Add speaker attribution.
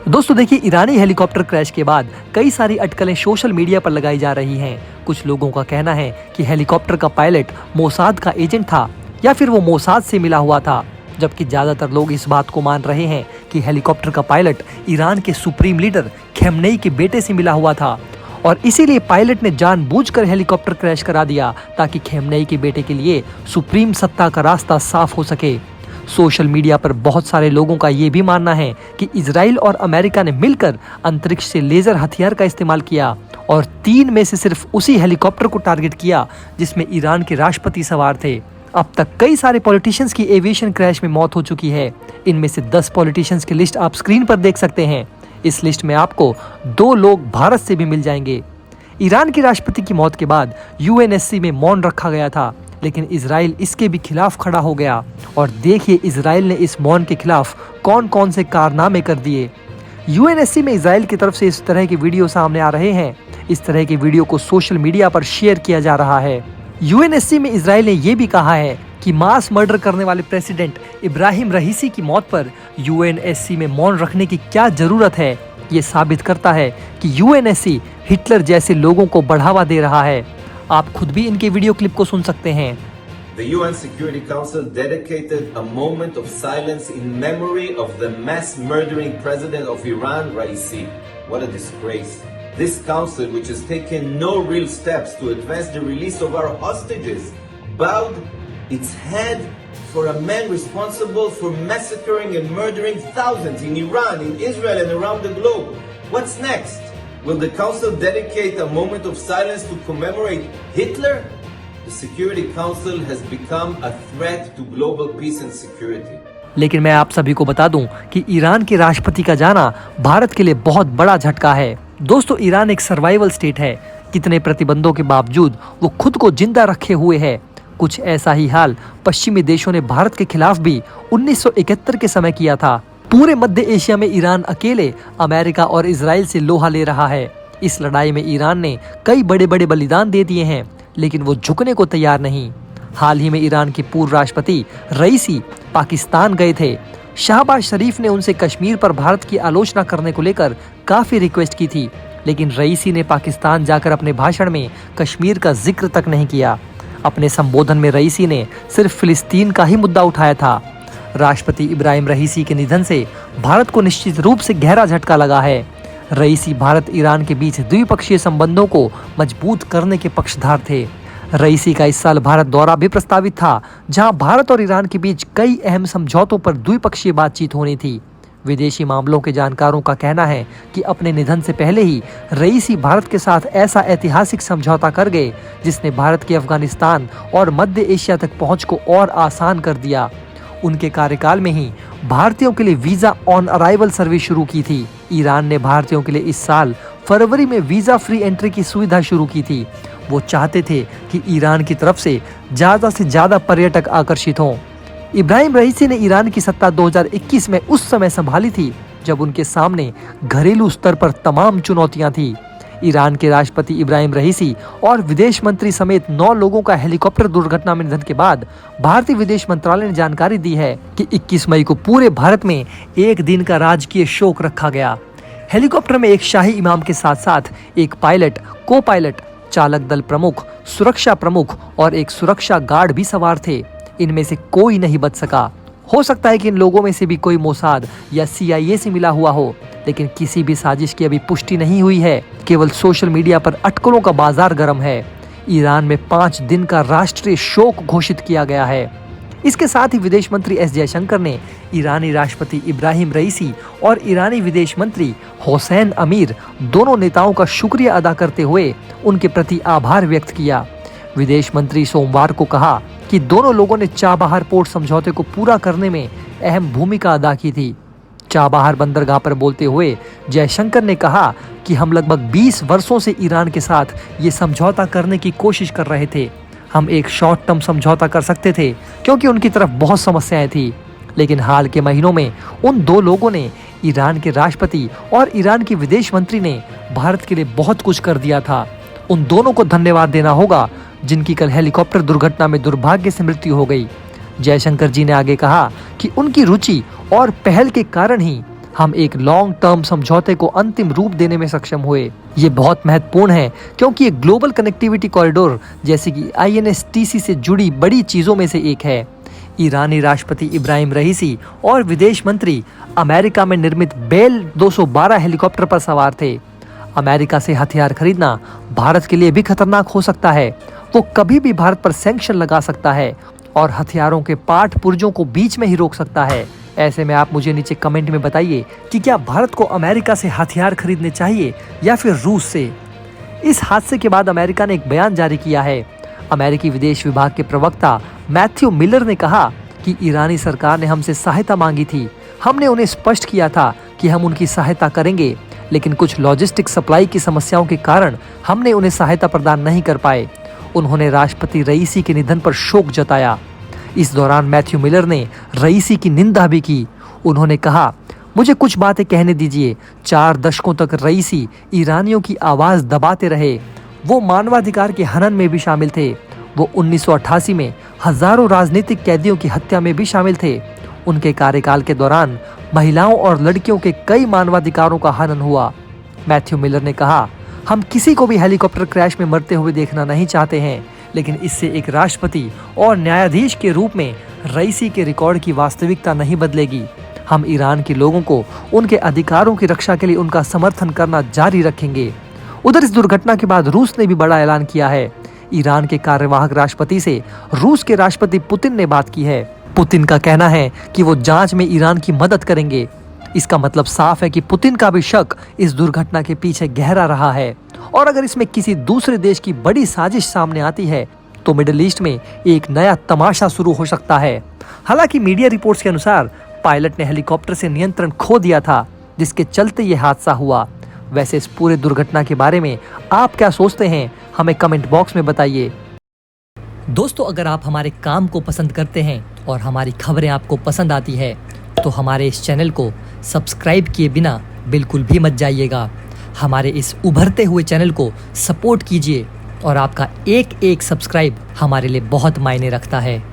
Speaker 1: दोस्तों देखिए, ईरानी helicopter crash के बाद कई सारी अटकलें सोशल मीडिया पर लगाई जा रही हैं। कुछ लोगों का कहना है कि हेलीकॉप्टर का पायलट मोसाद का एजेंट था या फिर वो मोसाद से मिला हुआ था, जबकि ज्यादातर लोग इस बात को मान रहे हैं कि हेलीकॉप्टर का पायलट ईरान के सुप्रीम लीडर खेमनेई के बेटे से मिला हुआ था और इसीलिए पायलट ने जानबूझकर हेलीकॉप्टर क्रैश करा दिया ताकि खेमनेई के बेटे के लिए सुप्रीम सत्ता का रास्ता साफ हो सके। सोशल मीडिया पर बहुत सारे लोगों का ये भी मानना है कि इजराइल और अमेरिका ने मिलकर अंतरिक्ष से लेजर हथियार का इस्तेमाल किया और 3 में से सिर्फ उसी हेलीकॉप्टर को टारगेट किया जिसमें ईरान के राष्ट्रपति सवार थे। अब तक कई सारे पॉलिटिशियंस की एविएशन क्रैश में मौत हो चुकी है। इनमें से 10 पॉलिटिशियंस की लिस्ट आप स्क्रीन पर देख सकते हैं। इस लिस्ट में आपको 2 लोग भारत से भी मिल जाएंगे। ईरान के राष्ट्रपति की मौत के बाद यूएनएससी में मौन रखा गया था, लेकिन इजराइल इसके भी खिलाफ खड़ा हो गया और देखिए इजराइल ने इस मौन के खिलाफ कौन कौन से कारनामे कर दिए। यूएनएससी में इजराइल की तरफ से इस तरह के वीडियो सामने आ रहे हैं। इस तरह के वीडियो को सोशल मीडिया पर शेयर किया जा रहा है। यूएनएससी में इजराइल ने यह भी कहा है कि मास मर्डर करने वाले प्रेसिडेंट इब्राहिम रईसी की मौत पर यूएनएससी में मौन रखने की क्या जरूरत है। ये साबित करता है कि यूएनएससी हिटलर जैसे लोगों को बढ़ावा दे रहा है। आप खुद भी इनके वीडियो क्लिप को सुन सकते हैं।
Speaker 2: The UN Security Council dedicated a moment of silence in memory of the mass murdering president of Iran, Raisi. What a disgrace. This council, which has taken no real steps to advance the release of our hostages, bowed its head for a man responsible for massacring and murdering thousands in Iran, in Israel and around the globe. What's next? Will the council dedicate a moment of silence to commemorate Hitler? The Security Council has become a threat to global peace and security.
Speaker 1: लेकिन मैं आप सभी को बता दूं कि Iran के राष्ट्रपति का जाना भारत के लिए बहुत बड़ा झटका है। दोस्तों, ईरान एक सर्वाइवल स्टेट है। कितने प्रतिबंधों के बावजूद वो खुद को जिंदा रखे हुए है। कुछ ऐसा ही हाल पश्चिमी देशों ने भारत के खिलाफ भी 1971 के समय किया था। पूरे मध्य एशिया में ईरान अकेले अमेरिका और इजराइल से लोहा ले रहा है। इस लड़ाई में ईरान ने कई बड़े बड़े बलिदान दे दिए हैं, लेकिन वो झुकने को तैयार नहीं। हाल ही में ईरान के पूर्व राष्ट्रपति रईसी पाकिस्तान गए थे। शहबाज शरीफ ने उनसे कश्मीर पर भारत की आलोचना करने को लेकर काफी रिक्वेस्ट की थी, लेकिन रईसी ने पाकिस्तान जाकर अपने भाषण में कश्मीर का जिक्र तक नहीं किया। अपने संबोधन में रईसी ने सिर्फ फिलिस्तीन का ही मुद्दा उठाया था। राष्ट्रपति इब्राहिम रईसी के निधन से भारत को निश्चित रूप से गहरा झटका लगा है। रईसी भारत ईरान के बीच द्विपक्षीय संबंधों को मजबूत करने के पक्षधर थे। रईसी का इस साल भारत दौरा भी प्रस्तावित था, जहां भारत और ईरान के बीच कई अहम समझौतों पर द्विपक्षीय बातचीत होनी थी। विदेशी मामलों के जानकारों का कहना है कि अपने निधन से पहले ही रईसी भारत के साथ ऐसा ऐतिहासिक समझौता कर गए जिसने भारत के अफगानिस्तान और मध्य एशिया तक पहुंच को और आसान कर दिया। उनके कार्यकाल में ही भारतीयों के लिए वीजा ऑन अराइवल सर्विस शुरू की थी। ईरान ने भारतीयों के लिए इस साल फरवरी में वीजा फ्री एंट्री की सुविधा शुरू की थी। वो चाहते थे कि ईरान की तरफ से ज्यादा पर्यटक आकर्षित हों। इब्राहिम रईसी ने ईरान की सत्ता 2021 में उस समय संभाली थी जब उनके सामने घरेलू स्तर पर तमाम चुनौतियां थी। ईरान के राष्ट्रपति इब्राहिम रईसी और विदेश मंत्री समेत 9 लोगों का हेलीकॉप्टर दुर्घटना में निधन के बाद भारतीय विदेश मंत्रालय ने जानकारी दी है कि 21 मई को पूरे भारत में एक दिन का राजकीय शोक रखा गया। हेलीकॉप्टर में एक शाही इमाम के साथ साथ एक पायलट, को पायलट, चालक दल प्रमुख, सुरक्षा प्रमुख और एक सुरक्षा गार्ड भी सवार थे। इनमें से कोई नहीं बच सका। हो सकता है कि इन लोगों में से भी कोई मोसाद या CIA से मिला हुआ हो, लेकिन किसी भी साजिश की अभी पुष्टि नहीं हुई है। केवल सोशल मीडिया पर अटकलों का बाजार गर्म है। ईरान में 5 दिन का राष्ट्रीय शोक घोषित किया गया है। इसके साथ ही विदेश मंत्री S जयशंकर ने ईरानी राष्ट्रपति इब्राहिम रईसी और ईरानी विदेश मंत्री हुसैन अमीर दोनों नेताओं का शुक्रिया अदा करते हुए उनके प्रति आभार व्यक्त किया। विदेश मंत्री सोमवार को कहा कि दोनों लोगों ने चाबहार पोर्ट समझौते को पूरा करने में अहम भूमिका अदा की थी। चाबहार बंदरगाह पर बोलते हुए जयशंकर ने कहा कि हम लगभग 20 वर्षों से ईरान के साथ ये समझौता करने की कोशिश कर रहे थे। हम एक शॉर्ट टर्म समझौता कर सकते थे क्योंकि उनकी तरफ बहुत समस्याएं थी, लेकिन हाल के महीनों में उन 2 लोगों ने, ईरान के राष्ट्रपति और ईरान के विदेश मंत्री ने भारत के लिए बहुत कुछ कर दिया था। उन दोनों को धन्यवाद देना होगा जिनकी कल हेलीकॉप्टर दुर्घटना में दुर्भाग्य से मृत्यु हो गई। जयशंकर जी ने आगे कहा कि उनकी रुचि और पहल के कारण ही हम एक लॉन्ग टर्म समझौते को अंतिम रूप देने में सक्षम हुए। ये बहुत महत्वपूर्ण है क्योंकि ये ग्लोबल कनेक्टिविटी कॉरिडोर जैसे कि INSTC से जुड़ी बड़ी चीजों में से एक है। ईरानी राष्ट्रपति इब्राहिम रईसी और विदेश मंत्री अमेरिका में निर्मित बेल 212 हेलीकॉप्टर पर सवार थे। अमेरिका से हथियार खरीदना भारत के लिए भी खतरनाक हो सकता है। वो कभी भी भारत पर सैंक्शन लगा सकता है और हथियारों के पार्ट पुर्जों को बीच में ही रोक सकता है। ऐसे में आप मुझे नीचे कमेंट में बताइए कि क्या भारत को अमेरिका से हथियार खरीदने चाहिए या फिर रूस से। इस हादसे के बाद अमेरिका ने एक बयान जारी किया है। अमेरिकी विदेश विभाग के प्रवक्ता मैथ्यू मिलर ने कहा कि ईरानी सरकार ने हमसे सहायता मांगी थी। हमने उन्हें स्पष्ट किया था कि हम उनकी सहायता करेंगे, लेकिन कुछ लॉजिस्टिक सप्लाई की समस्याओं के कारण हमने उन्हें सहायता प्रदान नहीं कर पाए। उन्होंने राष्ट्रपति रईसी के निधन पर शोक जताया। इस दौरान मैथ्यू मिलर ने रईसी की निंदा भी की। उन्होंने कहा, मुझे कुछ बातें कहने दीजिए। 4 दशकों तक रईसी ईरानियों की आवाज दबाते रहे। वो मानवाधिकार के हनन में भी शामिल थे। वो 1988 में हजारों राजनीतिक कैदियों की हत्या में भी शामिल थे। उनके कार्यकाल के दौरान महिलाओं और लड़कियों के कई मानवाधिकारों का हनन हुआ। मैथ्यू मिलर ने कहा, हम किसी को भी हेलीकॉप्टर क्रैश में मरते हुए देखना नहीं चाहते हैं, लेकिन इससे एक राष्ट्रपति और न्यायाधीश के रूप में रईसी के रिकॉर्ड की वास्तविकता नहीं बदलेगी। हम ईरान के लोगों को उनके अधिकारों की रक्षा के लिए उनका समर्थन करना जारी रखेंगे। उधर इस दुर्घटना के बाद रूस ने भी बड़ा ऐलान किया है। ईरान के कार्यवाहक राष्ट्रपति से रूस के राष्ट्रपति पुतिन ने बात की है। पुतिन का कहना है कि वो जांच में ईरान की मदद करेंगे। इसका मतलब साफ है कि पुतिन का भी शक इस दुर्घटना के पीछे गहरा रहा है और अगर इसमें किसी दूसरे देश की बड़ी साजिश सामने आती है तो मिडिल ईस्ट में एक नया तमाशा शुरू हो सकता है। हालांकि मीडिया रिपोर्ट्स के अनुसार पायलट ने हेलीकॉप्टर से नियंत्रण खो दिया था, जिसके चलते ये हादसा हुआ। वैसे इस पूरे दुर्घटना के बारे में आप क्या सोचते हैं, हमें कमेंट बॉक्स में बताइए। दोस्तों, अगर आप हमारे काम को पसंद करते हैं और हमारी खबरें आपको पसंद आती है तो हमारे इस चैनल को सब्सक्राइब किए बिना बिल्कुल भी मत जाइएगा। हमारे इस उभरते हुए चैनल को सपोर्ट कीजिए और आपका एक एक सब्सक्राइब हमारे लिए बहुत मायने रखता है।